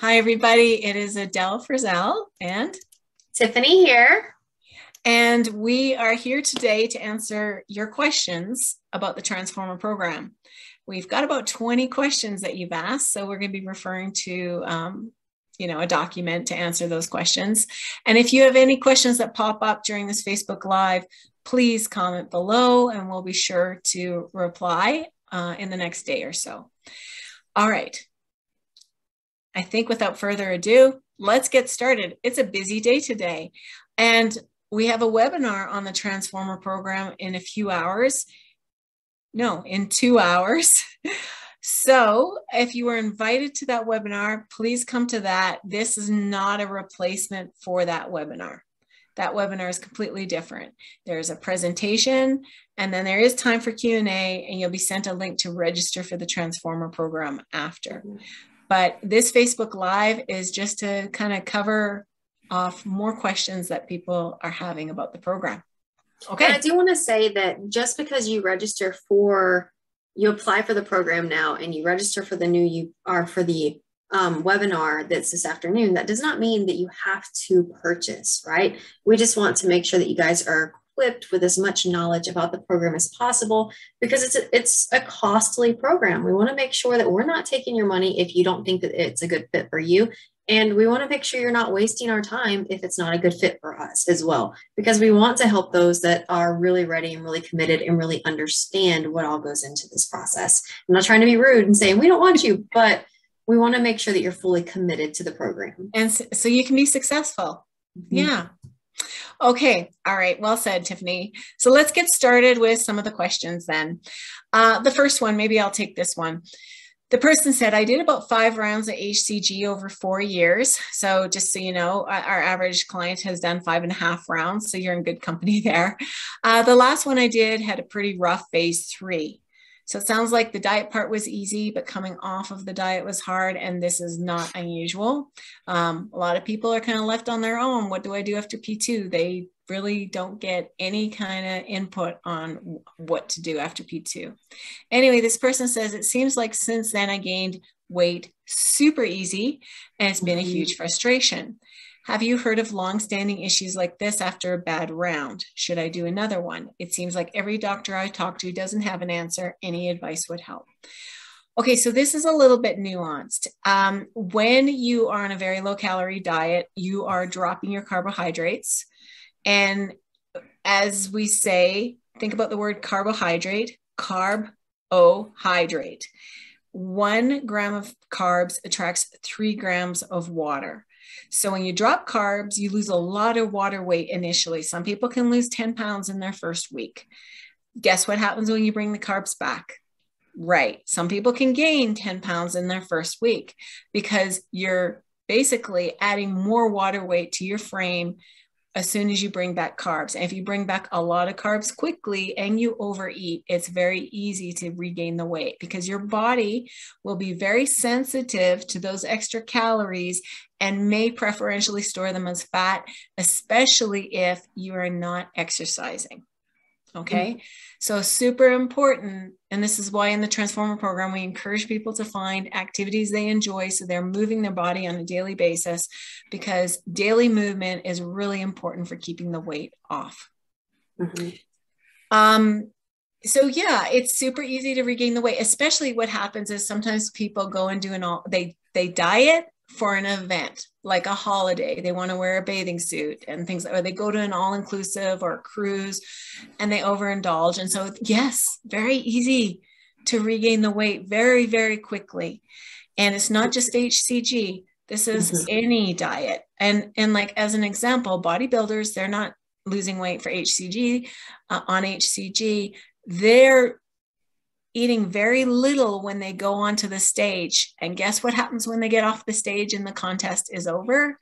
Hi, everybody. It is Adele Frizzell Tiffany here. and we are here today to answer your questions about the Transformer program. We've got about 20 questions that you've asked, so we're going to be referring to a document to answer those questions. And if you have any questions that pop up during this Facebook Live, please comment below and we'll be sure to reply in the next day or so. All right. I think without further ado, let's get started. It's a busy day today, and we have a webinar on the Transformer program in a few hours. No, in 2 hours. So if you were invited to that webinar, please come to that. This is not a replacement for that webinar. That webinar is completely different. There's a presentation, and then there is time for Q&A, and you'll be sent a link to register for the Transformer program after. But this Facebook Live is just to kind of cover off more questions that people are having about the program. Okay. And I do want to say that just because you apply for the program now and you register for the webinar that's this afternoon, that does not mean that you have to purchase, right? We just want to make sure that you guys are equipped with as much knowledge about the program as possible, because it's a costly program. We want to make sure that we're not taking your money if you don't think that it's a good fit for you. And we want to make sure you're not wasting our time if it's not a good fit for us as well, because we want to help those that are really ready and really committed and really understand what all goes into this process. I'm not trying to be rude and saying we don't want you, but we want to make sure that you're fully committed to the program. And so you can be successful. Mm-hmm. Yeah. Okay. All right. Well said, Tiffany. So let's get started with some of the questions then. The first one, maybe I'll take this one. The person said, I did about 5 rounds of HCG over 4 years. So just so you know, our average client has done 5.5 rounds. So you're in good company there. The last one I did had a pretty rough phase 3. So it sounds like the diet part was easy, but coming off of the diet was hard, and this is not unusual. A lot of people are kind of left on their own. What do I do after P2? They really don't get any kind of input on what to do after P2. Anyway, this person says, it seems like since then I gained weight super easy, and it's been a huge frustration. Have you heard of long-standing issues like this after a bad round? Should I do another one? It seems like every doctor I talk to doesn't have an answer. Any advice would help. Okay, so this is a little bit nuanced. When you are on a very low-calorie diet, you are dropping your carbohydrates. And as we say, think about the word carbohydrate, carbohydrate. 1 gram of carbs attracts 3 grams of water. So when you drop carbs, you lose a lot of water weight initially. Some people can lose 10 pounds in their first week. Guess what happens when you bring the carbs back? Right. Some people can gain 10 pounds in their first week because you're basically adding more water weight to your frame as soon as you bring back carbs. And if you bring back a lot of carbs quickly and you overeat, it's very easy to regain the weight because your body will be very sensitive to those extra calories and may preferentially store them as fat, especially if you are not exercising. Okay. Mm-hmm. So super important. And this is why in the Transformer program, we encourage people to find activities they enjoy. So they're moving their body on a daily basis, because daily movement is really important for keeping the weight off. Mm-hmm. So yeah, it's super easy to regain the weight, especially what happens is sometimes people go and do they diet for an event, like a holiday. They want to wear a bathing suit and things, or they go to an all-inclusive or a cruise and they overindulge. And so, yes, very easy to regain the weight very, very quickly. And it's not just HCG. This is any diet. And like, as an example, bodybuilders, they're not losing weight for HCG, on HCG. They're eating very little when they go onto the stage. And guess what happens when they get off the stage and the contest is over?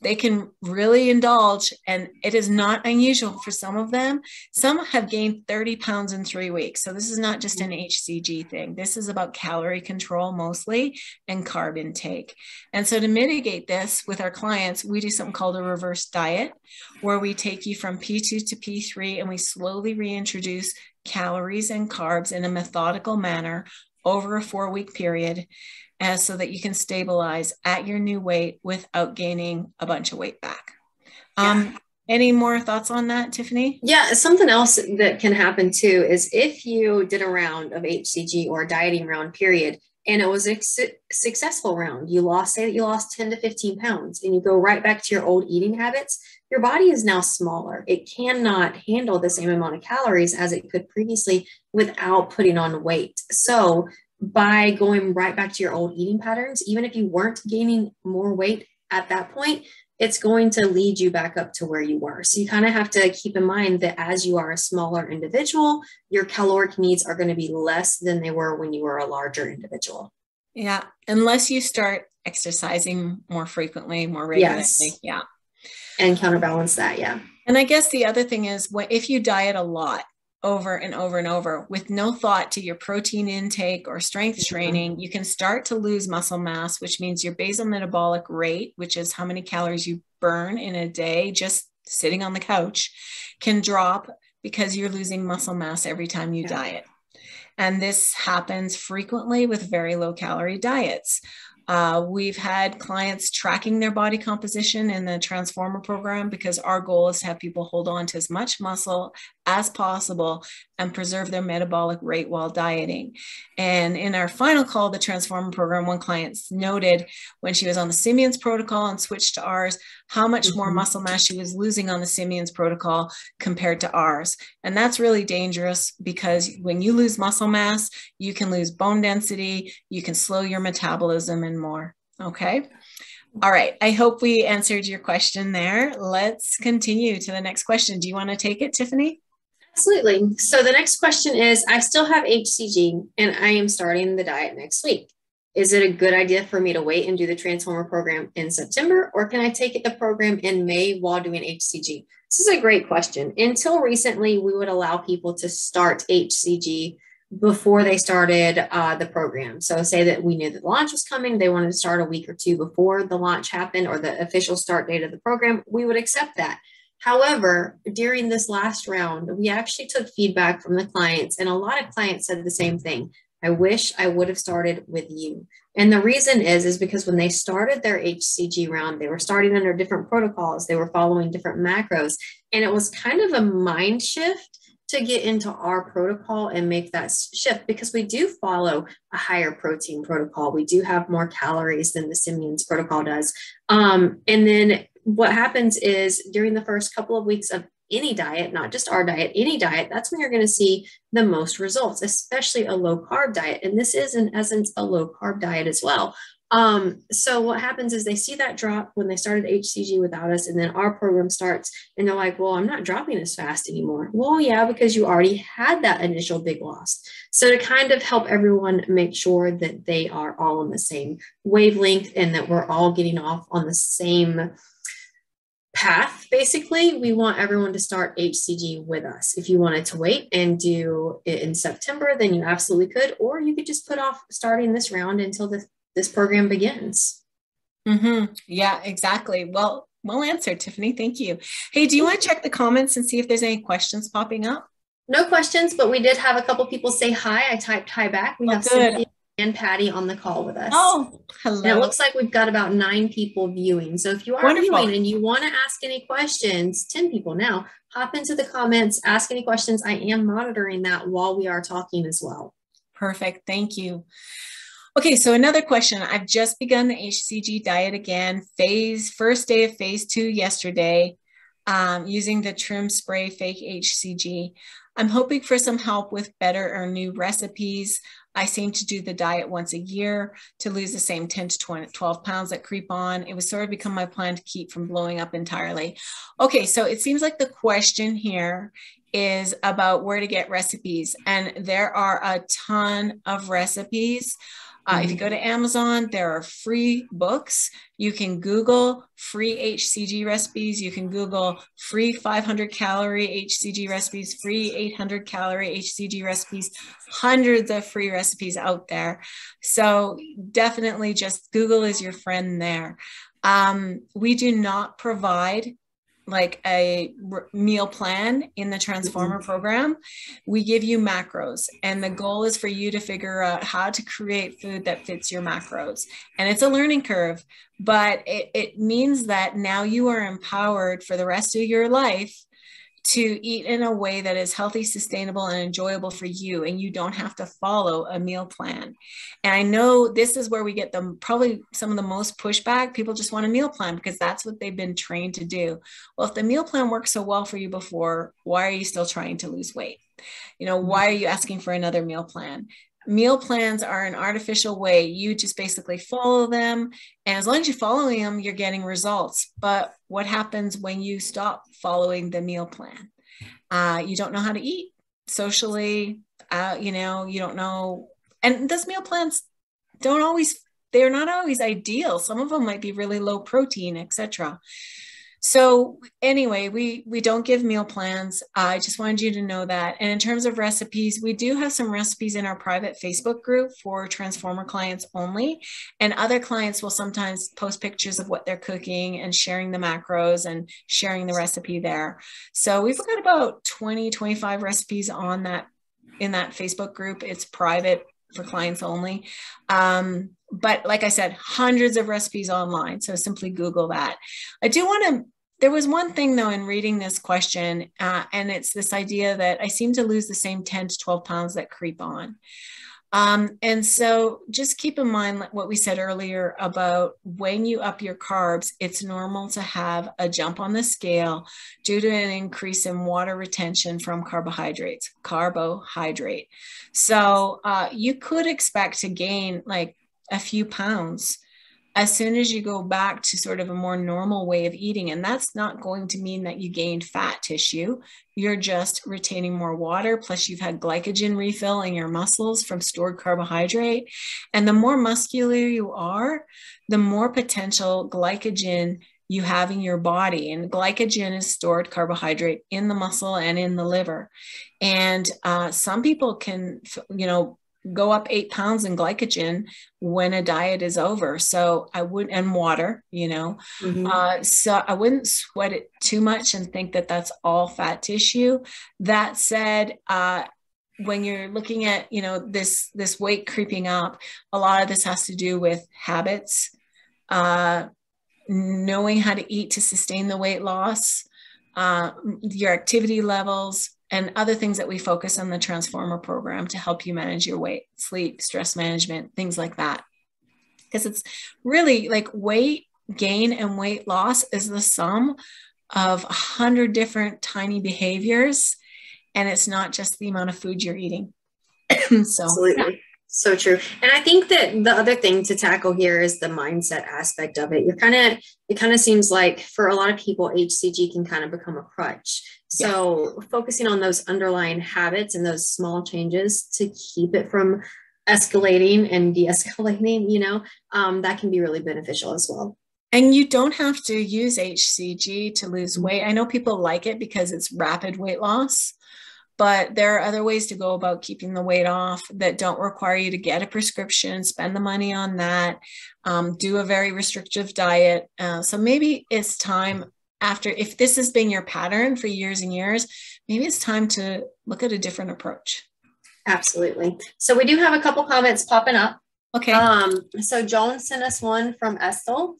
They can really indulge, and it is not unusual for some of them. Some have gained 30 pounds in 3 weeks. So this is not just an HCG thing. This is about calorie control mostly and carb intake. And so to mitigate this with our clients, we do something called a reverse diet, where we take you from P2 to P3 and we slowly reintroduce calories and carbs in a methodical manner over a 4-week period, so that you can stabilize at your new weight without gaining a bunch of weight back. Any more thoughts on that, Tiffany? Yeah, something else that can happen too is if you did a round of HCG or a dieting round period, and it was a successful round, say that you lost 10 to 15 pounds, and you go right back to your old eating habits, your body is now smaller. It cannot handle the same amount of calories as it could previously without putting on weight. So by going right back to your old eating patterns, even if you weren't gaining more weight at that point, it's going to lead you back up to where you were. So you kind of have to keep in mind that as you are a smaller individual, your caloric needs are going to be less than they were when you were a larger individual. Yeah, unless you start exercising more frequently, more regularly. Yes. Yeah. And counterbalance that, yeah. And I guess the other thing is, if you diet a lot over and over and over with no thought to your protein intake or strength training, you can start to lose muscle mass, which means your basal metabolic rate, which is how many calories you burn in a day just sitting on the couch, can drop because you're losing muscle mass every time you diet. And this happens frequently with very low calorie diets. We've had clients tracking their body composition in the Transformer program because our goal is to have people hold on to as much muscle as possible and preserve their metabolic rate while dieting. And in our final call, the Transformer program, one client noted when she was on the Simeon's protocol and switched to ours, how much more muscle mass she was losing on the Simeon's protocol compared to ours. And that's really dangerous because when you lose muscle mass, you can lose bone density, you can slow your metabolism and more. Okay. All right. I hope we answered your question there. Let's continue to the next question. Do you want to take it, Tiffany? Absolutely. So the next question is, I still have HCG and I am starting the diet next week. Is it a good idea for me to wait and do the Transformer program in September, or can I take the program in May while doing HCG? This is a great question. Until recently, we would allow people to start HCG before they started the program. So say that we knew that the launch was coming, they wanted to start a week or two before the launch happened or the official start date of the program, we would accept that. However, during this last round, we actually took feedback from the clients, and a lot of clients said the same thing. I wish I would have started with you. And the reason is because when they started their HCG round, they were starting under different protocols. They were following different macros, and it was kind of a mind shift to get into our protocol and make that shift because we do follow a higher protein protocol. We do have more calories than the Simeon's protocol does. And then what happens is during the first couple of weeks of any diet, not just our diet, any diet, that's when you're going to see the most results, especially a low carb diet. And this is in essence a low carb diet as well. So what happens is they see that drop when they started HCG without us, and then our program starts and they're like, well, I'm not dropping as fast anymore. Well, yeah, because you already had that initial big loss. So to kind of help everyone make sure that they are all on the same wavelength and that we're all getting off on the same path, basically, we want everyone to start HCG with us. If you wanted to wait and do it in September, then you absolutely could, or you could just put off starting this round until this program begins. Yeah, exactly. Well answered, Tiffany. Thank you. Hey, do you want to check the comments and see if there's any questions popping up? No questions, but we did have a couple people say hi. I typed hi back. We have Cynthia and Patty on the call with us. Oh, hello. And it looks like we've got about 9 people viewing. So if you are viewing and you want to ask any questions, 10 people now, hop into the comments, ask any questions. I am monitoring that while we are talking as well. Perfect. Thank you. Okay, so another question. I've just begun the HCG diet again. First day of phase 2 yesterday, using the Trim Spray Fake HCG. I'm hoping for some help with better or new recipes. I seem to do the diet once a year to lose the same 10 to 12 pounds that creep on. It was sort of become my plan to keep from blowing up entirely. Okay, so it seems like the question here is about where to get recipes. And there are a ton of recipes. If you go to Amazon, there are free books. You can Google free HCG recipes. You can Google free 500 calorie HCG recipes, free 800 calorie HCG recipes, hundreds of free recipes out there. So definitely just Google is your friend there. We do not provide like a meal plan in the Transformer program. We give you macros, and the goal is for you to figure out how to create food that fits your macros. And it's a learning curve, but it means that now you are empowered for the rest of your life to eat in a way that is healthy, sustainable, and enjoyable for you. And you don't have to follow a meal plan. And I know this is where we get probably some of the most pushback. People just want a meal plan because that's what they've been trained to do. Well, if the meal plan worked so well for you before, why are you still trying to lose weight? You know, why are you asking for another meal plan? Meal plans are an artificial way. You just basically follow them. And as long as you're following them, you're getting results. But what happens when you stop following the meal plan? You don't know how to eat socially. You know, you don't know. And those meal plans they're not always ideal. Some of them might be really low protein, etc. So anyway, we don't give meal plans. I just wanted you to know that. And in terms of recipes, we do have some recipes in our private Facebook group for Transformer clients only. And other clients will sometimes post pictures of what they're cooking and sharing the macros and sharing the recipe there. So we've got about 20, 25 recipes on that in that Facebook group. It's private for clients only. But like I said, hundreds of recipes online. So simply Google that. There was one thing though, in reading this question, and it's this idea that I seem to lose the same 10 to 12 pounds that creep on. And so just keep in mind what we said earlier about when you up your carbs, it's normal to have a jump on the scale due to an increase in water retention from carbohydrate. So you could expect to gain like a few pounds as soon as you go back to sort of a more normal way of eating. And that's not going to mean that you gained fat tissue. You're just retaining more water. Plus you've had glycogen refill in your muscles from stored carbohydrate. And the more muscular you are, the more potential glycogen you have in your body. And glycogen is stored carbohydrate in the muscle and in the liver. And some people can, go up 8 pounds in glycogen when a diet is over. So and water, so I wouldn't sweat it too much and think that that's all fat tissue. That said, when you're looking at, this weight creeping up, a lot of this has to do with habits, knowing how to eat to sustain the weight loss, your activity levels, and other things that we focus on the Transformer program to help you manage your weight, sleep, stress management, things like that. Because it's really like weight gain and weight loss is the sum of 100 different tiny behaviors. And it's not just the amount of food you're eating. So, absolutely. Yeah. So true. And I think that the other thing to tackle here is the mindset aspect of it. It kind of seems like for a lot of people, HCG can kind of become a crutch. So focusing on those underlying habits and those small changes to keep it from escalating and de-escalating, that can be really beneficial as well. And you don't have to use HCG to lose weight. I know people like it because it's rapid weight loss, but there are other ways to go about keeping the weight off that don't require you to get a prescription, spend the money on that, do a very restrictive diet. So maybe it's time if this has been your pattern for years and years, maybe it's time to look at a different approach. Absolutely. So we do have a couple comments popping up. Okay. So Joan sent us one from Estelle,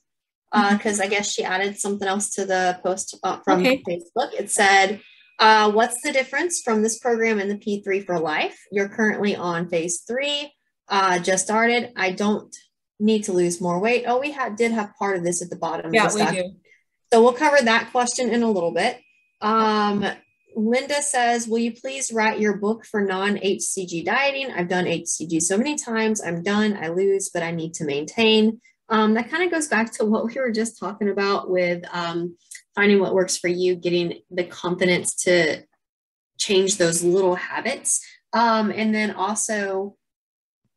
because I guess she added something else to the post from Facebook. It said, what's the difference from this program and the P3 for life? You're currently on phase 3, just started. I don't need to lose more weight. Oh, we did have part of this at the bottom. Yeah, we do. So we'll cover that question in a little bit. Linda says, will you please write your book for non-HCG dieting? I've done HCG so many times. I'm done. I lose, but I need to maintain. That kind of goes back to what we were just talking about with finding what works for you, getting the confidence to change those little habits. And then also,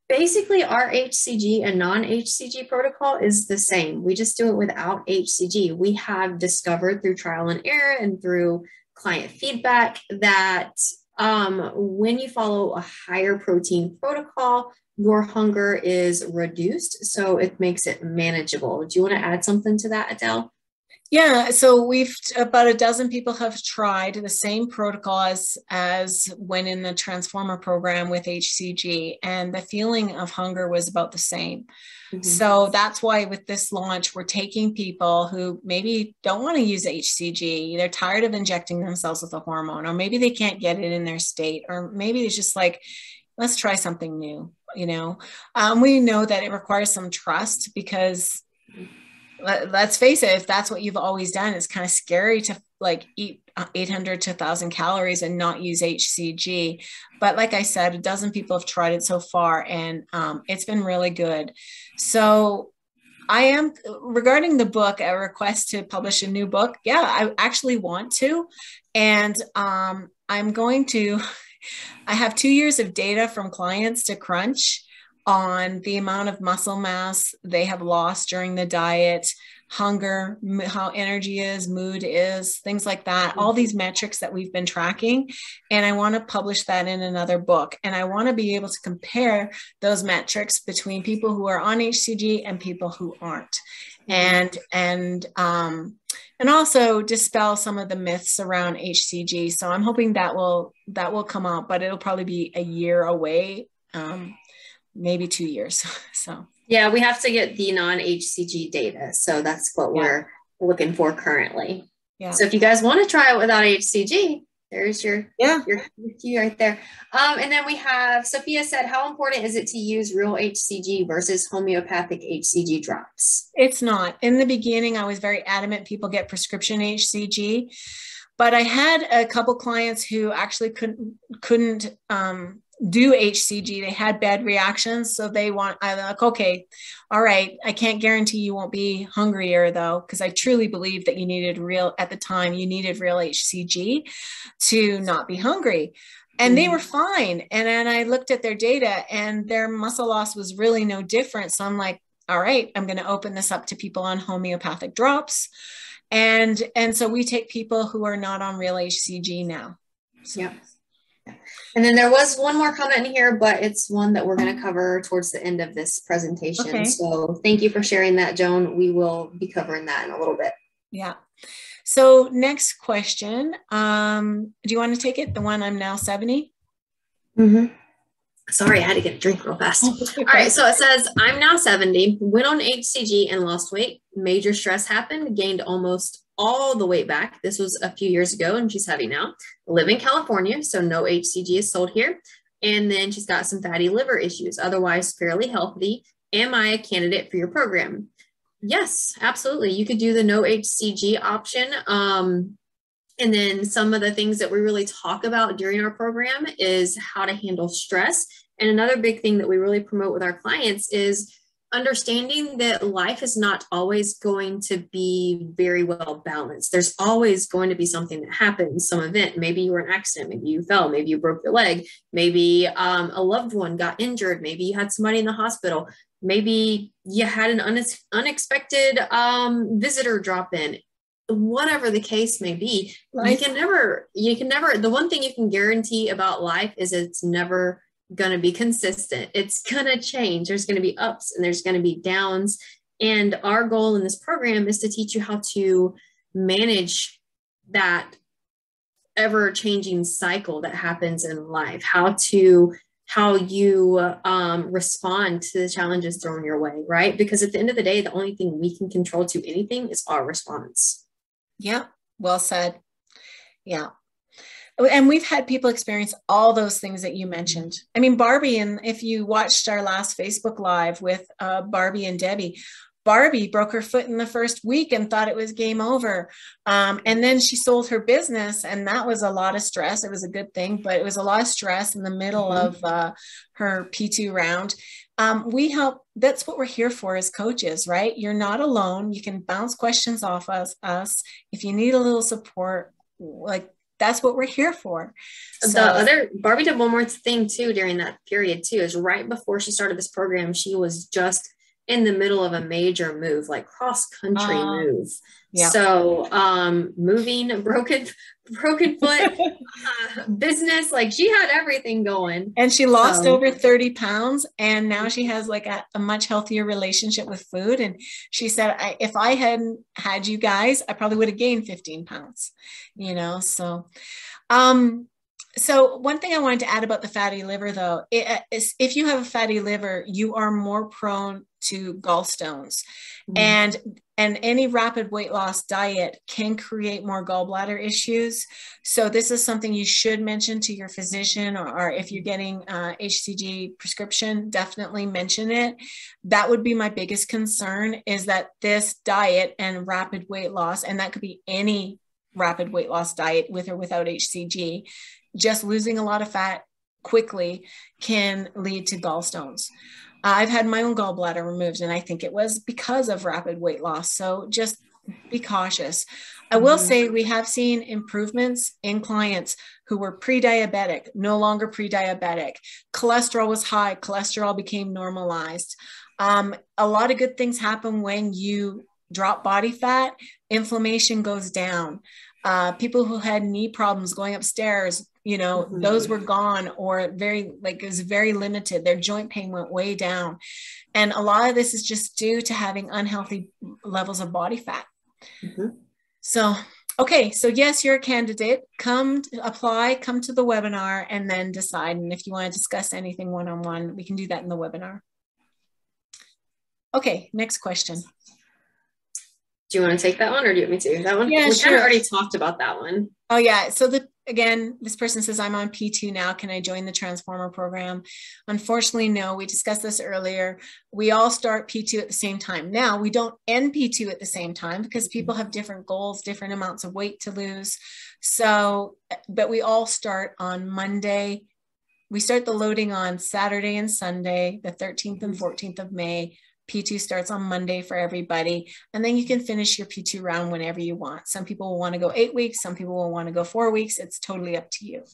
basically, our HCG and non-HCG protocol is the same. We just do it without HCG. We have discovered through trial and error and through client feedback that when you follow a higher protein protocol, your hunger is reduced. So it makes it manageable. Do you want to add something to that, Adele? Yeah, so we've about a dozen people have tried the same protocol as when in the Transformer program with HCG, and the feeling of hunger was about the same. So that's why with this launch, we're taking people who maybe don't want to use HCG. They're tired of injecting themselves with a hormone, or maybe they can't get it in their state, or maybe it's just like, let's try something new. We know that it requires some trust because let's face it, if that's what you've always done, it's kind of scary to like eat 800 to 1,000 calories and not use HCG. But like I said, a dozen people have tried it so far, and it's been really good. So I am, regarding the book, a request to publish a new book. Yeah, I actually want to. And I'm going to, I have 2 years of data from clients to crunch on the amount of muscle mass they have lost during the diet, hunger, how energy is, mood is, things like that, all these metrics that we've been tracking. And I want to publish that in another book. And I want to be able to compare those metrics between people who are on HCG and people who aren't. And also dispel some of the myths around HCG. So I'm hoping that will come out, but it'll probably be a year away. Maybe 2 years. So yeah, we have to get the non-HCG data. So that's what we're looking for currently. Yeah. So if you guys want to try it without HCG, there's your key right there. And then we have, Sophia said, how important is it to use real HCG versus homeopathic HCG drops? It's not. In the beginning, I was very adamant people get prescription HCG, but I had a couple clients who actually couldn't do HCG. They had bad reactions. So I'm like, okay, all right. I can't guarantee you won't be hungrier though, because I truly believe that you needed real HCG to not be hungry. And they were fine. And then I looked at their data and their muscle loss was really no different. So I'm like, all right, I'm going to open this up to people on homeopathic drops. And so we take people who are not on real HCG now. So. Yeah. And then there was one more comment in here, but it's one that we're going to cover towards the end of this presentation. Okay. So thank you for sharing that, Joan. We will be covering that in a little bit. Yeah. So next question. Do you want to take it? The one, I'm now 70? Sorry, I had to get a drink real fast. Okay. All right, so it says, I'm now 70, went on HCG and lost weight. Major stress happened, gained almost all the weight back. This was a few years ago, and she's heavy now. Live in California, so no HCG is sold here. And then she's got some fatty liver issues, otherwise fairly healthy. Am I a candidate for your program? Yes, absolutely. You could do the no HCG option. And then some of the things that we really talk about during our program is how to handle stress. And another big thing that we really promote with our clients is understanding that life is not always going to be very well balanced. There's always going to be something that happens, some event. Maybe you were in an accident, maybe you fell, maybe you broke your leg, maybe a loved one got injured, maybe you had somebody in the hospital, maybe you had an unexpected visitor drop in. Whatever the case may be, you can never, the one thing you can guarantee about life is it's never going to be consistent. It's going to change. There's going to be ups and there's going to be downs. And our goal in this program is to teach you how to manage that ever-changing cycle that happens in life, how you respond to the challenges thrown your way, right? Because at the end of the day, the only thing we can control to anything is our response. Yeah, well said. Yeah. And we've had people experience all those things that you mentioned. I mean, Barbie, and if you watched our last Facebook Live with Barbie and Debbie, Barbie broke her foot in the first week and thought it was game over. And then she sold her business, and that was a lot of stress. It was a good thing, but it was a lot of stress in the middle of her P2 round. We help. That's what we're here for as coaches, right? You're not alone. You can bounce questions off us. If you need a little support, like that's what we're here for. So, Barbie did one more thing too during that period too, is right before she started this program, she was just in the middle of a major move, like cross country move. Yeah. So moving, broken foot, business, like she had everything going. And she lost over 30 pounds. And now she has like a much healthier relationship with food. And she said, if I hadn't had you guys, I probably would have gained 15 pounds, you know? So, so one thing I wanted to add about the fatty liver, though, is if you have a fatty liver, you are more prone to gallstones. And any rapid weight loss diet can create more gallbladder issues. So this is something you should mention to your physician, or if you're getting HCG prescription, definitely mention it. That would be my biggest concern, is that this diet and rapid weight loss, and that could be any rapid weight loss diet with or without HCG, just losing a lot of fat quickly can lead to gallstones. I've had my own gallbladder removed, and I think it was because of rapid weight loss. So just be cautious. I will say we have seen improvements in clients who were pre-diabetic, no longer pre-diabetic. Cholesterol was high. Cholesterol became normalized. A lot of good things happen when you drop body fat. Inflammation goes down. People who had knee problems going upstairs, you know, those were gone, or it was very limited. Their joint pain went way down. And a lot of this is just due to having unhealthy levels of body fat. So, okay. So yes, you're a candidate. Apply, come to the webinar, and then decide. And if you want to discuss anything one-on-one, we can do that in the webinar. Okay. Next question. Do you want to take that one, or do you want me to? That one? Yeah, we sure. kind of already talked about that one. Oh yeah. So again, this person says, I'm on P2 now. Can I join the Transformer program? Unfortunately, no. We discussed this earlier. We all start P2 at the same time. Now, we don't end P2 at the same time because people have different goals, different amounts of weight to lose. So, but we all start on Monday. We start the loading on Saturday and Sunday, the 13th and 14th of May. P2 starts on Monday for everybody. And then you can finish your P2 round whenever you want. Some people will want to go 8 weeks. Some people will want to go 4 weeks. It's totally up to you.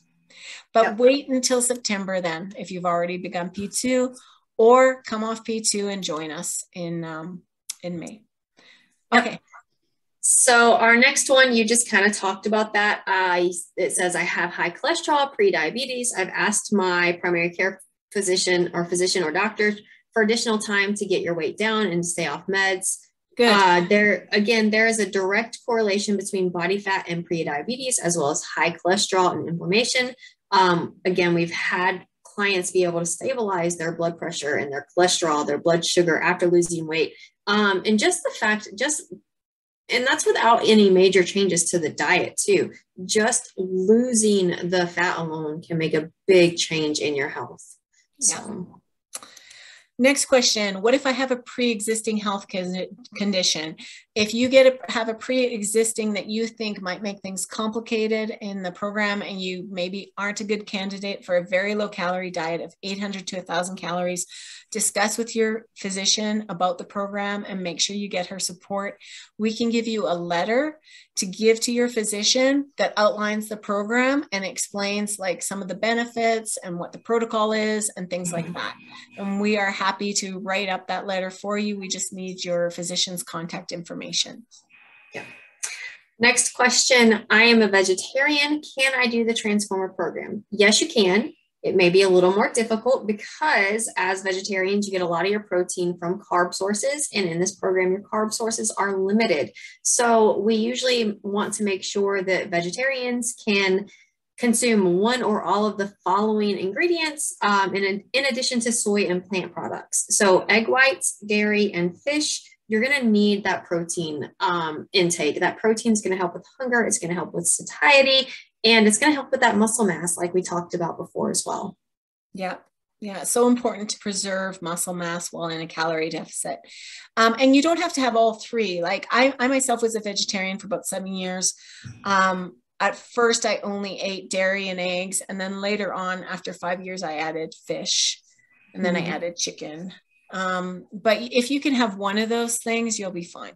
But wait until September then, if you've already begun P2, or come off P2 and join us in May. Okay. So our next one, you just kind of talked about that. It says, I have high cholesterol, pre-diabetes. I've asked my primary care physician or doctor for additional time to get your weight down and stay off meds. Good. There is a direct correlation between body fat and pre-diabetes, as well as high cholesterol and inflammation. Again, we've had clients be able to stabilize their blood pressure and their cholesterol, their blood sugar after losing weight. And just the fact, and that's without any major changes to the diet too. Just losing the fat alone can make a big change in your health. So. Next question. What if I have a pre-existing health condition? If you have a pre-existing that you think might make things complicated in the program, and you maybe aren't a good candidate for a very low calorie diet of 800 to 1,000 calories, discuss with your physician about the program and make sure you get her support. We can give you a letter to give to your physician that outlines the program and explains like some of the benefits and what the protocol is and things like that. And we are happy to write up that letter for you. We just need your physician's contact information. Yeah. Next question. I am a vegetarian. Can I do the Transformer program? Yes, you can. It may be a little more difficult because as vegetarians, you get a lot of your protein from carb sources. And in this program, your carb sources are limited. So we usually want to make sure that vegetarians can consume one or all of the following ingredients in addition to soy and plant products. So egg whites, dairy, and fish. You're going to need that protein intake. That protein is going to help with hunger. It's going to help with satiety. And it's going to help with that muscle mass like we talked about before as well. Yeah. Yeah. It's so important to preserve muscle mass while in a calorie deficit. And you don't have to have all three. Like I myself was a vegetarian for about 7 years. At first, I only ate dairy and eggs. And then later on, after 5 years, I added fish. And then I added chicken. But if you can have one of those things, you'll be fine.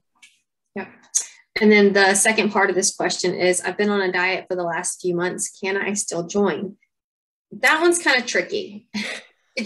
Yeah. And then the second part of this question is, I've been on a diet for the last few it still join? That one's kind of tricky. It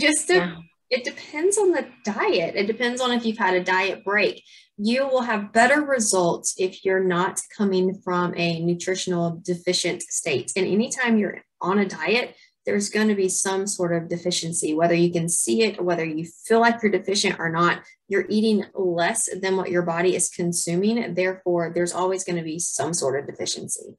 It depends on the diet. It depends on if you've had a diet break. You will have better results if you're not coming from a nutritional deficient state. And anytime you're on a diet, there's going to be some sort of deficiency, whether you can see it or whether you feel like you're deficient or not. You're eating less than what your body is consuming. Therefore, there's always going to be some sort of deficiency.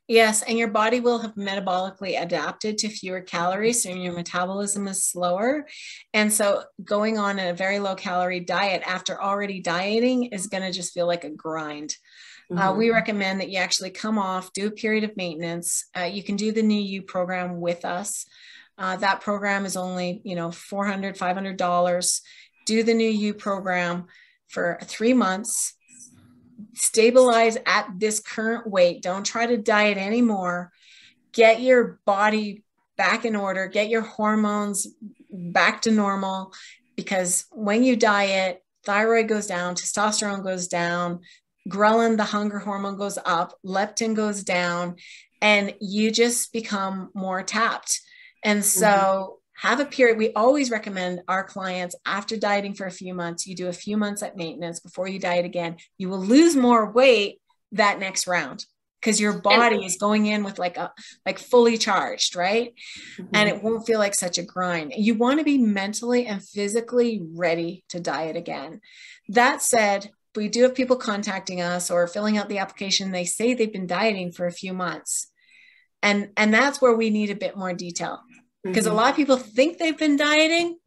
Yes, and your body will have metabolically adapted to fewer calories, so your metabolism is slower. And so going on a very low calorie diet after already dieting is going to just feel like a grind. We recommend that you actually come off, do a period of maintenance. You can do the New You program with us. That program is only, $400, $500. Do the New You program for 3 months. Stabilize at this current weight. Don't try to diet anymore. Get your body back in order. Get your hormones back to normal, because when you diet, thyroid goes down, testosterone goes down, ghrelin, the hunger hormone, goes up, leptin goes down, and you just become more tapped. And so have a period. We always recommend our clients, after dieting for a few months, you do a few months at maintenance before you diet again. You will lose more weight that next round because your body is going in with like fully charged, right? And it won't feel like such a grind. You want to be mentally and physically ready to diet again. That said, we do have people contacting us or filling out the application. They say they've been dieting for a few months. And that's where we need a bit more detail. Because a lot of people think they've been dieting,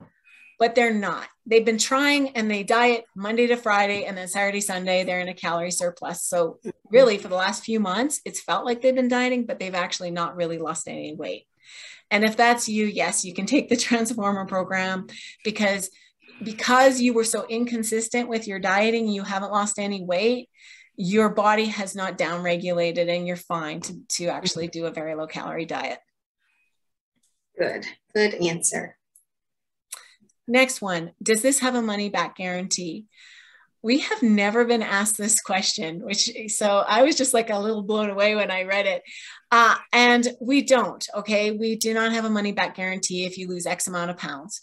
but they're not. They've been trying and they diet Monday to Friday, and then Saturday, Sunday, they're in a calorie surplus. So really for the last few months, it's felt like they've been dieting, but they've actually not really lost any weight. And if that's you, yes, you can take the Transformer program, because you were so inconsistent with your dieting, you haven't lost any weight, your body has not downregulated, and you're fine to actually do a very low calorie diet. Good answer. Next one, does this have a money back guarantee? We have never been asked this question, so I was just like a little blown away when I read it. And we don't, okay? We do not have a money back guarantee if you lose X amount of pounds.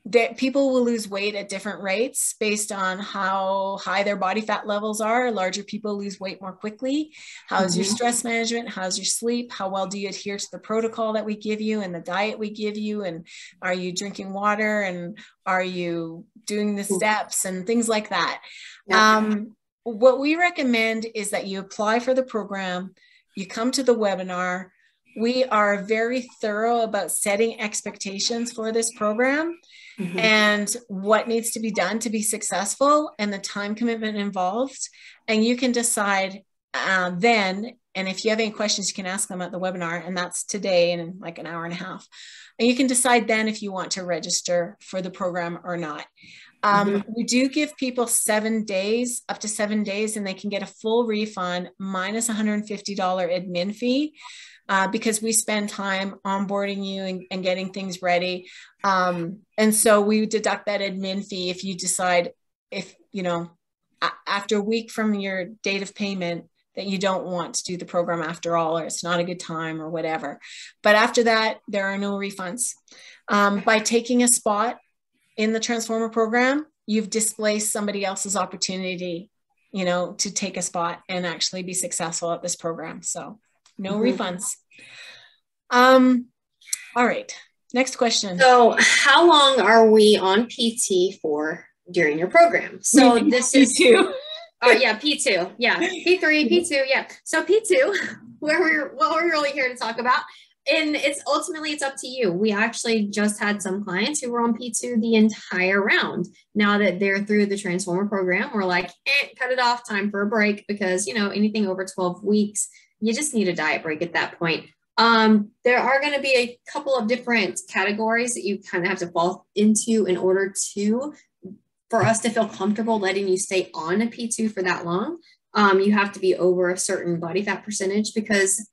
That people will lose weight at different rates based on how high their body fat levels are. Larger people lose weight more quickly. How's your stress management? How's your sleep? How well do you adhere to the protocol that we give you and the diet we give you? And are you drinking water? And are you doing the steps and things like that? What we recommend is that you apply for the program, you come to the webinar. We are very thorough about setting expectations for this program and what needs to be done to be successful and the time commitment involved. And you can decide then, and if you have any questions, you can ask them at the webinar, and that's today in like an hour and a half. And you can decide then if you want to register for the program or not. We do give people 7 days, up to 7 days, and they can get a full refund minus $150 admin fee. Because we spend time onboarding you and getting things ready. And so we deduct that admin fee if you decide, after a week from your date of payment, that you don't want to do the program after all, or it's not a good time or whatever. But after that, there are no refunds. By taking a spot in the Transformer program, you've displaced somebody else's opportunity, to take a spot and actually be successful at this program. So no refunds. All right. Next question. So how long are we on PT for during your program? So this is P2. Oh yeah, P2. Yeah. P3, P2. Yeah. So P2, what we're really here to talk about. And it's up to you. We actually just had some clients who were on P2 the entire round. Now that they're through the Transformer program, we're like, cut it off, time for a break, because anything over 12 weeks, you just need a diet break at that point. There are going to be a couple of different categories that you kind of have to fall into in order for us to feel comfortable letting you stay on a P2 for that long. You have to be over a certain body fat percentage, because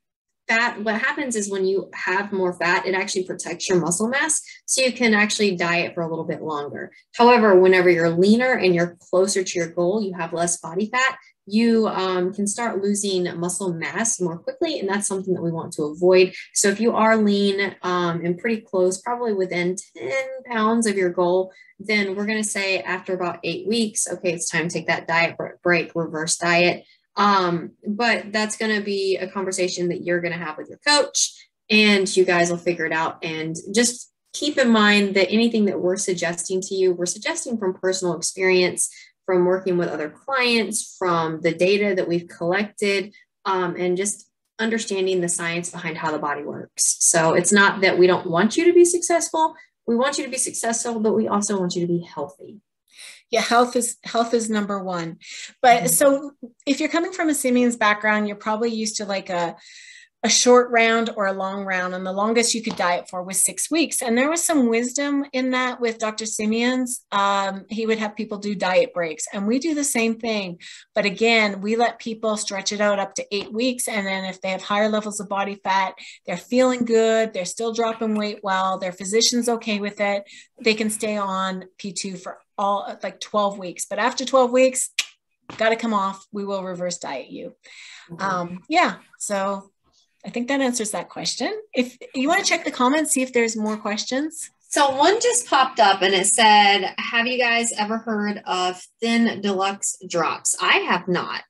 what happens is when you have more fat, it actually protects your muscle mass. So you can actually diet for a little bit longer. However, whenever you're leaner and you're closer to your goal, you have less body fat, you can start losing muscle mass more quickly. And that's something that we want to avoid. So if you are lean and pretty close, probably within 10 pounds of your goal, then we're going to say after about 8 weeks, okay, it's time to take that diet break, reverse diet. But that's going to be a conversation that you're going to have with your coach, and you guys will figure it out. And just keep in mind that anything that we're suggesting to you, we're suggesting from personal experience, from working with other clients, from the data that we've collected, and just understanding the science behind how the body works. So it's not that we don't want you to be successful. We want you to be successful, but we also want you to be healthy. Yeah, health is number one. But so if you're coming from a Simeon's background, you're probably used to like a short round or a long round, and the longest you could diet for was 6 weeks. And there was some wisdom in that with Dr. Simeon's. He would have people do diet breaks, and we do the same thing. But again, we let people stretch it out up to 8 weeks. And then if they have higher levels of body fat, they're feeling good, they're still dropping weight well, their physician's okay with it, they can stay on P2 for all like 12 weeks. But after 12 weeks, got to come off. We will reverse diet you. Yeah. So I think that answers that question. If you want to check the comments, see if there's more questions. So one just popped up and it said, have you guys ever heard of thin deluxe drops? I have not.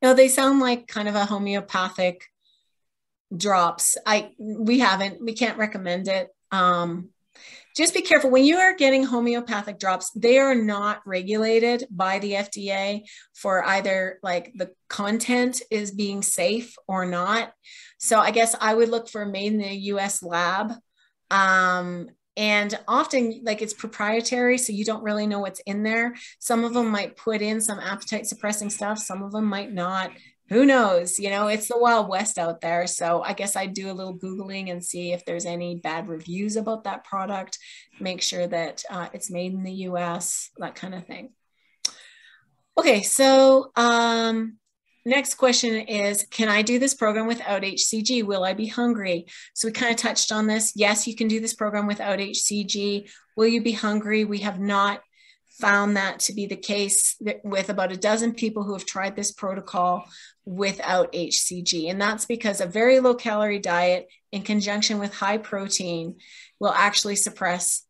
No, they sound like kind of a homeopathic drops. We can't recommend it. Just be careful when you are getting homeopathic drops. They are not regulated by the FDA for either like the content is being safe or not. So I guess I would look for made in the US lab. And often like it's proprietary, so you don't really know what's in there. Some of them might put in some appetite suppressing stuff. Some of them might not. Who knows? You know, it's the Wild West out there. So I guess I'd do a little Googling and see if there's any bad reviews about that product. Make sure that it's made in the US, that kind of thing. Okay, so next question is, can I do this program without HCG? Will I be hungry? So we kind of touched on this. Yes, you can do this program without HCG. Will you be hungry? We have not found that to be the case with about a dozen people who have tried this protocol without HCG. And that's because a very low calorie diet in conjunction with high protein will actually suppress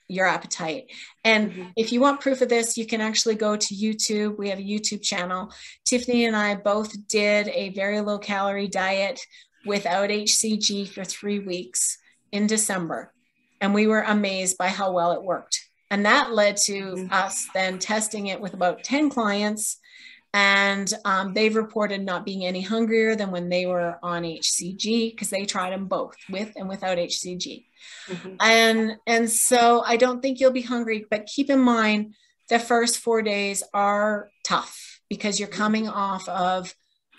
your appetite. And if you want proof of this, you can actually go to YouTube. We have a YouTube channel. Tiffany and I both did a very low calorie diet without HCG for 3 weeks in December. And we were amazed by how well it worked. And that led to us then testing it with about 10 clients. And they've reported not being any hungrier than when they were on HCG, because they tried them both with and without HCG. And so I don't think you'll be hungry, but keep in mind the first 4 days are tough because you're coming off of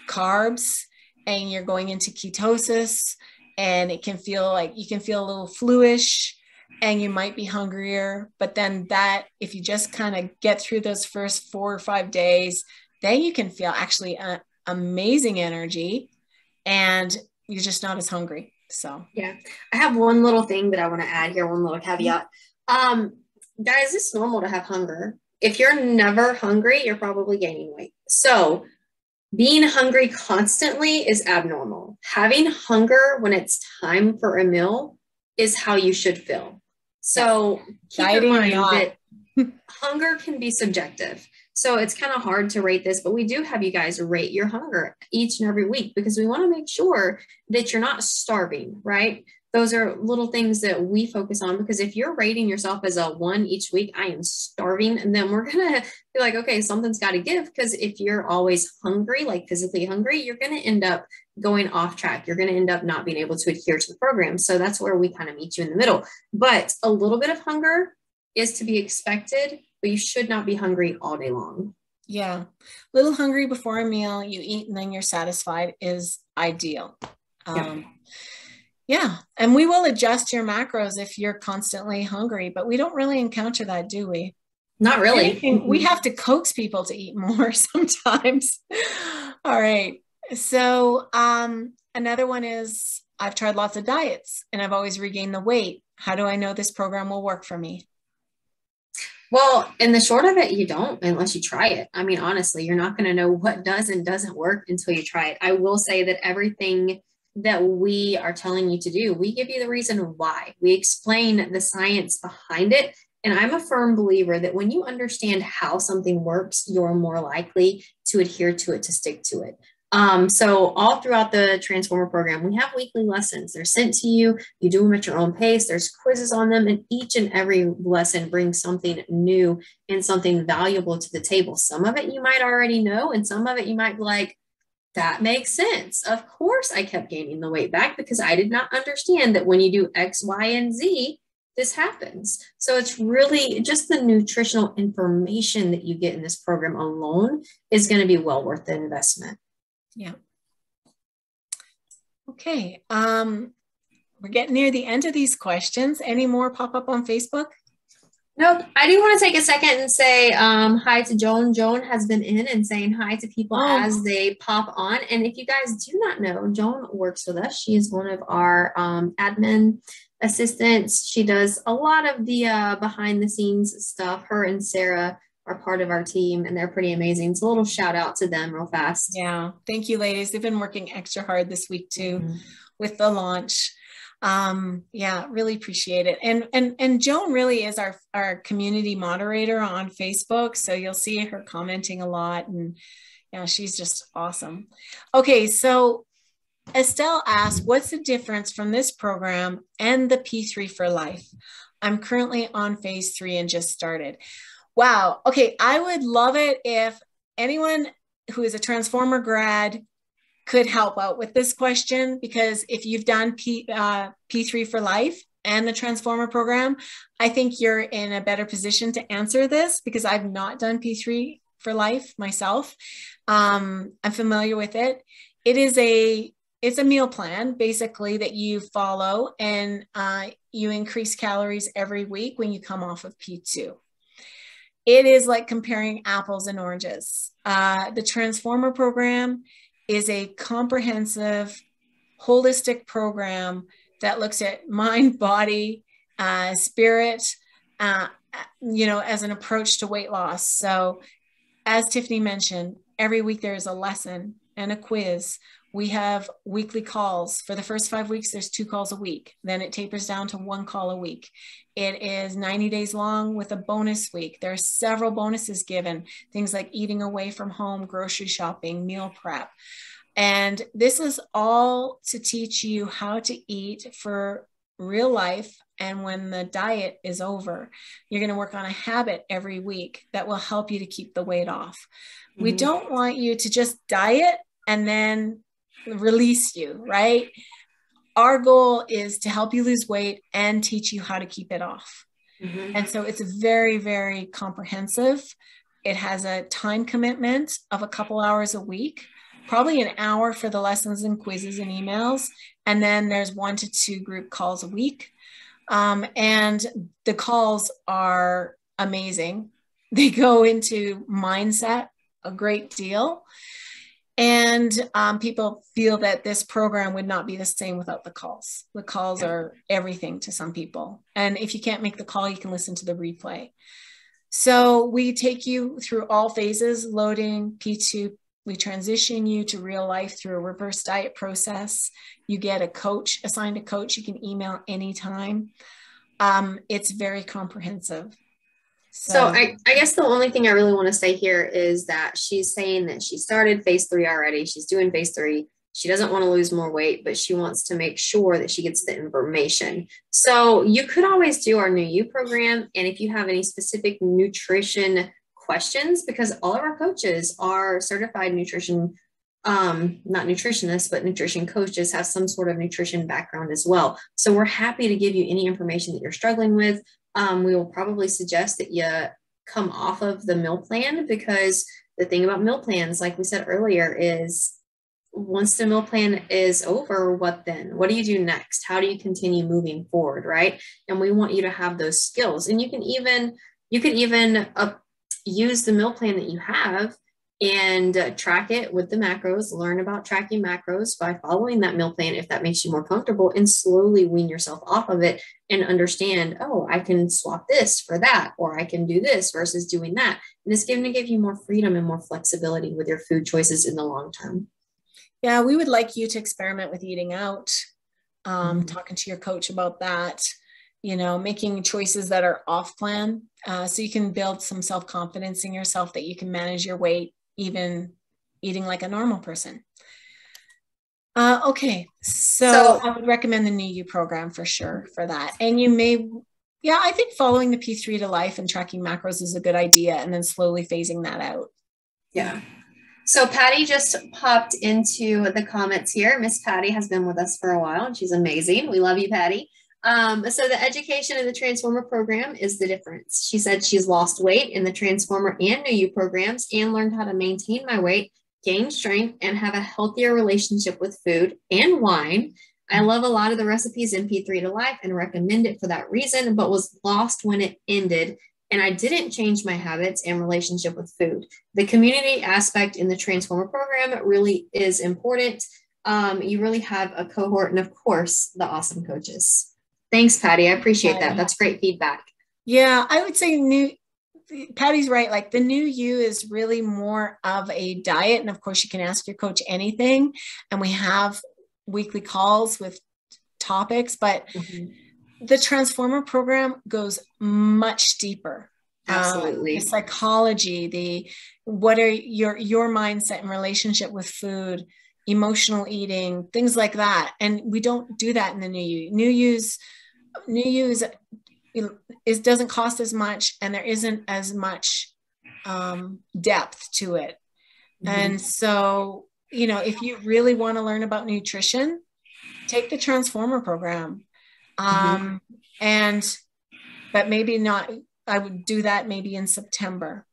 carbs and you're going into ketosis, and it can feel like you can feel a little fluish and you might be hungrier. But then that, if you just kind of get through those first 4 or 5 days, then you can feel actually amazing energy and you're just not as hungry. So, yeah, I have one little thing that I want to add here, one little caveat. Guys, it's normal to have hunger. If you're never hungry, you're probably gaining weight. So being hungry constantly is abnormal. Having hunger when it's time for a meal is how you should feel. So keep in mind that hunger can be subjective. So it's kind of hard to rate this, but we do have you guys rate your hunger each and every week because we want to make sure that you're not starving, right? Those are little things that we focus on, because if you're rating yourself as a 1 each week, I am starving, and then we're going to be like, okay, something's got to give, because if you're always hungry, like physically hungry, you're going to end up going off track. You're going to end up not being able to adhere to the program. So that's where we kind of meet you in the middle. But a little bit of hunger is to be expected, but you should not be hungry all day long. Yeah. Little hungry before a meal, you eat and then you're satisfied is ideal. Yeah. And we will adjust your macros if you're constantly hungry, but we don't really encounter that, do we? Not really. We have to coax people to eat more sometimes. All right. So another one is, I've tried lots of diets and I've always regained the weight. How do I know this program will work for me? Well, in the short of it, you don't unless you try it. I mean, honestly, you're not going to know what does and doesn't work until you try it. I will say that everything that we are telling you to do, we give you the reason why. We explain the science behind it. And I'm a firm believer that when you understand how something works, you're more likely to adhere to it, to stick to it. So all throughout the Transformer program, we have weekly lessons. They're sent to you. You do them at your own pace. There's quizzes on them, and each and every lesson brings something new and something valuable to the table. Some of it you might already know, and some of it you might be like, that makes sense. Of course, I kept gaining the weight back because I did not understand that when you do X, Y, and Z, this happens. So it's really just the nutritional information that you get in this program alone is going to be well worth the investment. Yeah. Okay. We're getting near the end of these questions. Any more pop up on Facebook? Nope. I do want to take a second and say hi to Joan. Joan has been in and saying hi to people as they pop on. And if you guys do not know, Joan works with us. She is one of our admin assistants. She does a lot of the behind the scenes stuff. Her and Sarah are part of our team, and they're pretty amazing. So a little shout out to them real fast. Yeah. Thank you, ladies. They've been working extra hard this week too with the launch. Yeah, really appreciate it. And Joan really is our community moderator on Facebook. So you'll see her commenting a lot, and yeah, she's just awesome. Okay. So Estelle asked, what's the difference from this program and the P3 for Life? I'm currently on phase 3 and just started. Wow. Okay. I would love it if anyone who is a Transformer grad could help out with this question, because if you've done P3 for Life and the Transformer program, I think you're in a better position to answer this, because I've not done P3 for Life myself. I'm familiar with it. It's a meal plan basically that you follow, and you increase calories every week when you come off of P2. It is like comparing apples and oranges. The Transformer program is a comprehensive, holistic program that looks at mind, body, spirit, as an approach to weight loss. So as Tiffany mentioned, every week there is a lesson and a quiz. We have weekly calls. For the first 5 weeks, there's 2 calls a week. Then it tapers down to 1 call a week. It is 90 days long with a bonus week. There are several bonuses given, things like eating away from home, grocery shopping, meal prep. And this is all to teach you how to eat for real life. And when the diet is over, you're going to work on a habit every week that will help you to keep the weight off. Mm-hmm. We don't want you to just diet and then release you, right? Our goal is to help you lose weight and teach you how to keep it off. Mm-hmm. And so it's very, very comprehensive. It has a time commitment of a couple hours a week, probably an hour for the lessons and quizzes and emails. And then there's 1 to 2 group calls a week. And the calls are amazing. They go into mindset a great deal. And people feel that this program would not be the same without the calls. The calls are everything to some people. And if you can't make the call, you can listen to the replay. So we take you through all phases, loading, P2. We transition you to real life through a reverse diet process. You get a coach, assigned a coach. You can email anytime. It's very comprehensive. So I guess the only thing I really want to say here is that she's saying that she started phase 3 already. She's doing phase 3. She doesn't want to lose more weight, but she wants to make sure that she gets the information. So you could always do our New You program. And if you have any specific nutrition questions, because all of our coaches are certified nutrition, not nutritionists, but nutrition coaches, have some sort of nutrition background as well. So we're happy to give you any information that you're struggling with. We will probably suggest that you come off of the meal plan, because the thing about meal plans, like we said earlier, is once the meal plan is over, what then? What do you do next? How do you continue moving forward, right? And we want you to have those skills. And you can even use the meal plan that you have and track it with the macros, learn about tracking macros by following that meal plan if that makes you more comfortable, and slowly wean yourself off of it and understand, oh, I can swap this for that, or I can do this versus doing that. And it's going to give you more freedom and more flexibility with your food choices in the long term. Yeah, we would like you to experiment with eating out, talking to your coach about that, making choices that are off plan, so you can build some self-confidence in yourself that you can manage your weight, even eating like a normal person. Okay, so I would recommend the New You program for sure for that. And you may, I think following the P3 to life and tracking macros is a good idea, and then slowly phasing that out. Yeah. So Patty just popped into the comments here. Miss Patty has been with us for a while, and she's amazing. We love you, Patty. So the education in the Transformer program is the difference. She said she's lost weight in the Transformer and New You programs and learned how to maintain my weight, gain strength, and have a healthier relationship with food and wine. I love a lot of the recipes in P3 to Life and recommend it for that reason, but was lost when it ended. And I didn't change my habits and relationship with food. The community aspect in the Transformer program really is important. You really have a cohort and, of course, the awesome coaches. Thanks, Patty. I appreciate that. That's great feedback. Yeah, I would say Patty's right. Like the New You is really more of a diet. And of course, you can ask your coach anything. And we have weekly calls with topics, but the Transformer program goes much deeper. Absolutely. The psychology, what are your mindset and relationship with food, emotional eating, things like that. And we don't do that in the New You. New Use doesn't cost as much, and there isn't as much depth to it. And so, if you really want to learn about nutrition, take the Transformer program. But maybe not, I would do that maybe in September.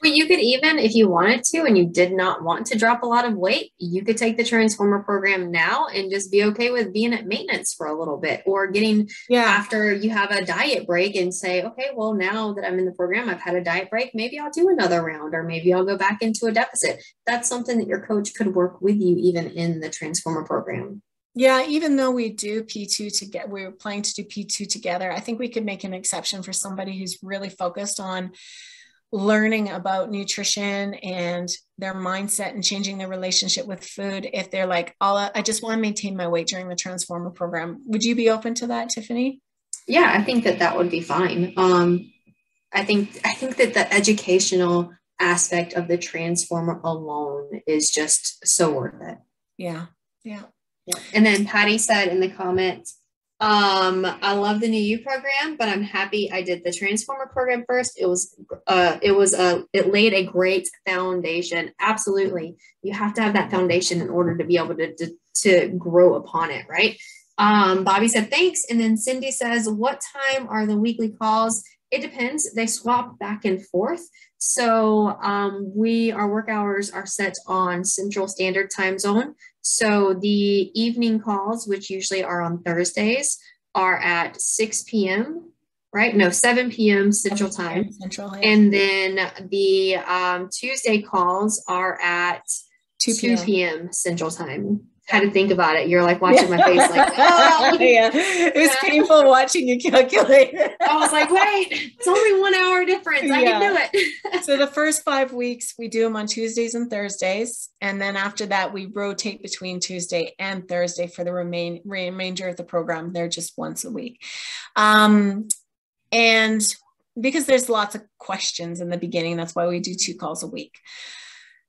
Well, you could even, if you wanted to, and you did not want to drop a lot of weight, you could take the Transformer program now and just be okay with being at maintenance for a little bit, or getting after you have a diet break and say, okay, well, now that I'm in the program, I've had a diet break, maybe I'll do another round, or maybe I'll go back into a deficit. That's something that your coach could work with you even in the Transformer program. Yeah, even though we do P2 together, we're planning to do P2 together, I think we could make an exception for somebody who's really focused on learning about nutrition and their mindset and changing their relationship with food. If they're like, I just want to maintain my weight during the Transformer program. Would you be open to that, Tiffany? Yeah, I think that would be fine. I think that the educational aspect of the Transformer alone is just so worth it. Yeah. And then Patty said in the comments, I love the New You program, but I'm happy I did the Transformer program first. It laid a great foundation. Absolutely. You have to have that foundation in order to be able to grow upon it. Right. Bobby said, thanks. And then Cindy says, what time are the weekly calls? It depends. They swap back and forth. So our work hours are set on Central Standard Time Zone. So the evening calls, which usually are on Thursdays, are at 6 p.m., right? No, 7 p.m. Central Time. And then the Tuesday calls are at 2 p.m. Central Time. Had to think about it. You're like watching my face like, oh. Yeah. It was painful watching you calculate it. I was like, wait, it's only 1 hour difference. I can do it. So the first 5 weeks, we do them on Tuesdays and Thursdays. And then after that, we rotate between Tuesday and Thursday for the remainder of the program. They're just once a week. And because there's lots of questions in the beginning, that's why we do 2 calls a week.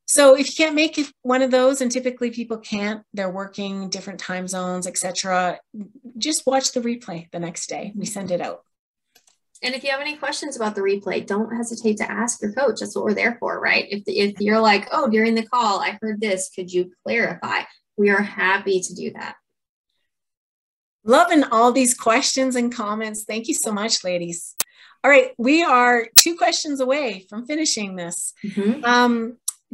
So if you can't make one of those, and typically people can't, they're working different time zones, etc., just watch the replay the next day. We send it out. And if you have any questions about the replay, don't hesitate to ask your coach. That's what we're there for, right? If you're like, oh, during the call, I heard this, could you clarify? We are happy to do that. Loving all these questions and comments. Thank you so much, ladies. All right, we are 2 questions away from finishing this.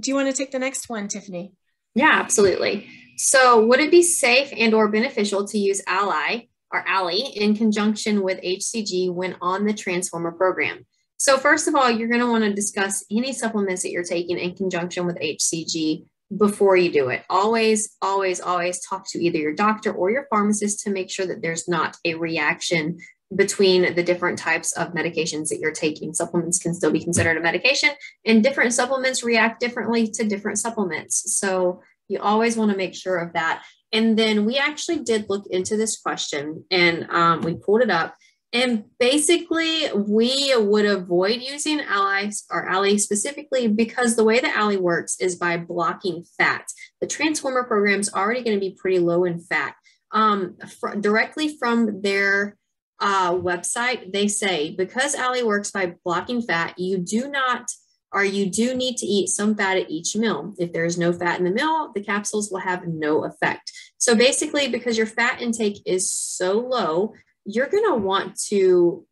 Do you want to take the next one, Tiffany? Yeah, absolutely. So would it be safe and or beneficial to use Ally in conjunction with HCG when on the Transformer program? So first of all, you're going to want to discuss any supplements that you're taking in conjunction with HCG before you do it. Always, always, always talk to either your doctor or your pharmacist to make sure that there's not a reaction between the different types of medications that you're taking. Supplements can still be considered a medication, and different supplements react differently to different supplements. So you always want to make sure of that. And then we actually did look into this question, and we pulled it up. And basically, we would avoid using Ally specifically because the way that Ally works is by blocking fat. The Transformer program is already going to be pretty low in fat. Directly from their website, they say because Ally works by blocking fat, you do need to eat some fat at each meal. If there is no fat in the meal, the capsules will have no effect. So basically, because your fat intake is so low, you're going to want to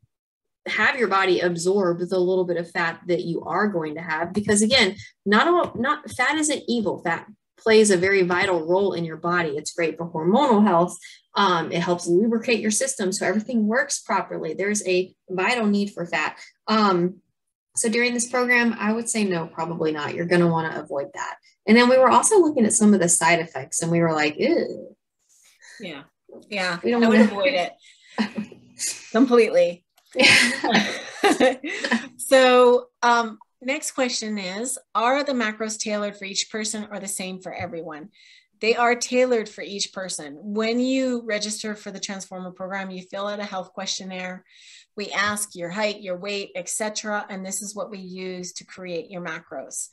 have your body absorb the little bit of fat that you are going to have, because again, not fat isn't evil. Fat plays a very vital role in your body. It's great for hormonal health. It helps lubricate your system so everything works properly. There's a vital need for fat. So during this program, I would say no, probably not. You're going to want to avoid that. And then we were also looking at some of the side effects, and we were like, ew. Yeah. I would avoid it. Completely. So next question is, are the macros tailored for each person or the same for everyone? They are tailored for each person. When you register for the Transformer program, you fill out a health questionnaire. We ask your height, your weight, etc. And this is what we use to create your macros.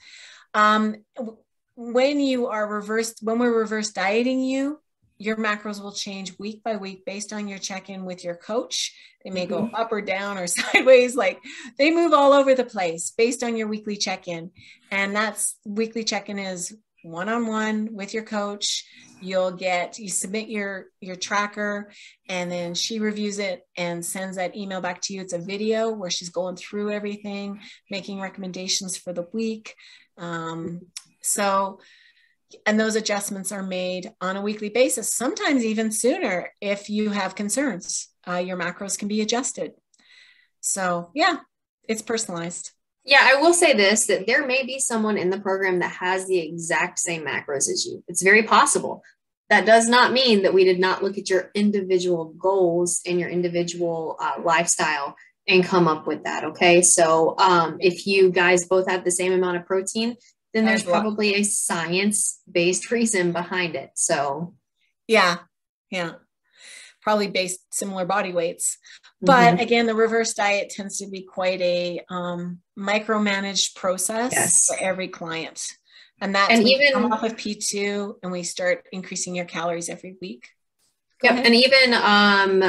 When we're reverse dieting you, your macros will change week by week based on your check-in with your coach. They may go up or down or sideways, like they move all over the place based on your weekly check-in. And that's weekly check-in is one-on-one with your coach. You submit your tracker, and then she reviews it and sends that email back to you. It's a video where she's going through everything, making recommendations for the week. And those adjustments are made on a weekly basis, sometimes even sooner if you have concerns. Your macros can be adjusted. So yeah, it's personalized. Yeah, I will say this, that there may be someone in the program that has the exact same macros as you. It's very possible. That does not mean that we did not look at your individual goals and your individual lifestyle and come up with that, okay? So if you guys both have the same amount of protein, then there's probably a science-based reason behind it. So yeah, probably based similar body weights. But again, the reverse diet tends to be quite a micromanaged process for every client. And that's when you come off of P2 and we start increasing your calories every week. And even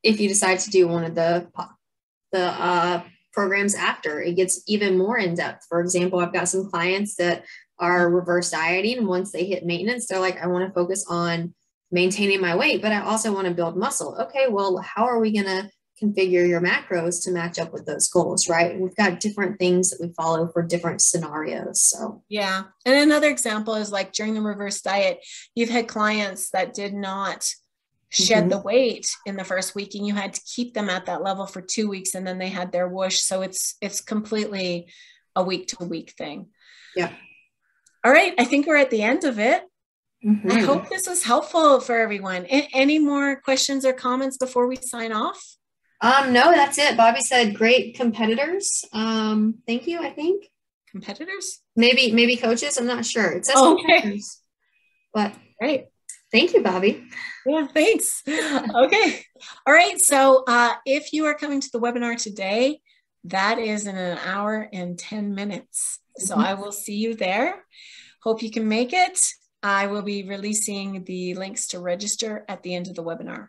if you decide to do one of the programs after, it gets even more in depth. For example, I've got some clients that are reverse dieting, and once they hit maintenance, they're like, I want to focus on maintaining my weight, but I also want to build muscle. Okay, well, how are we going to configure your macros to match up with those goals, right? We've got different things that we follow for different scenarios. So yeah. And another example is like during the reverse diet, you've had clients that did not shed the weight in the first week, and you had to keep them at that level for 2 weeks, and then they had their whoosh. So it's completely a week to week thing. Yeah. All right. I think we're at the end of it. I hope this was helpful for everyone. Any more questions or comments before we sign off? No, that's it. Bobby said great competitors. Thank you, I think. Competitors? Maybe coaches. I'm not sure. It says competitors. But great. Thank you, Bobby. Yeah, thanks. Okay. All right. So if you are coming to the webinar today, that is in 1 hour and 10 minutes. So I will see you there. Hope you can make it. I will be releasing the links to register at the end of the webinar.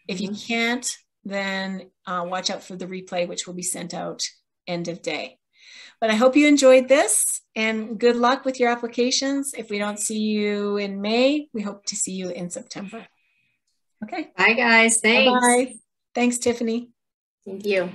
If you can't, then watch out for the replay, which will be sent out end of day. But I hope you enjoyed this, and good luck with your applications. If we don't see you in May, we hope to see you in September. Okay. Bye, guys. Thanks. Bye-bye. Thanks, Tiffany. Thank you.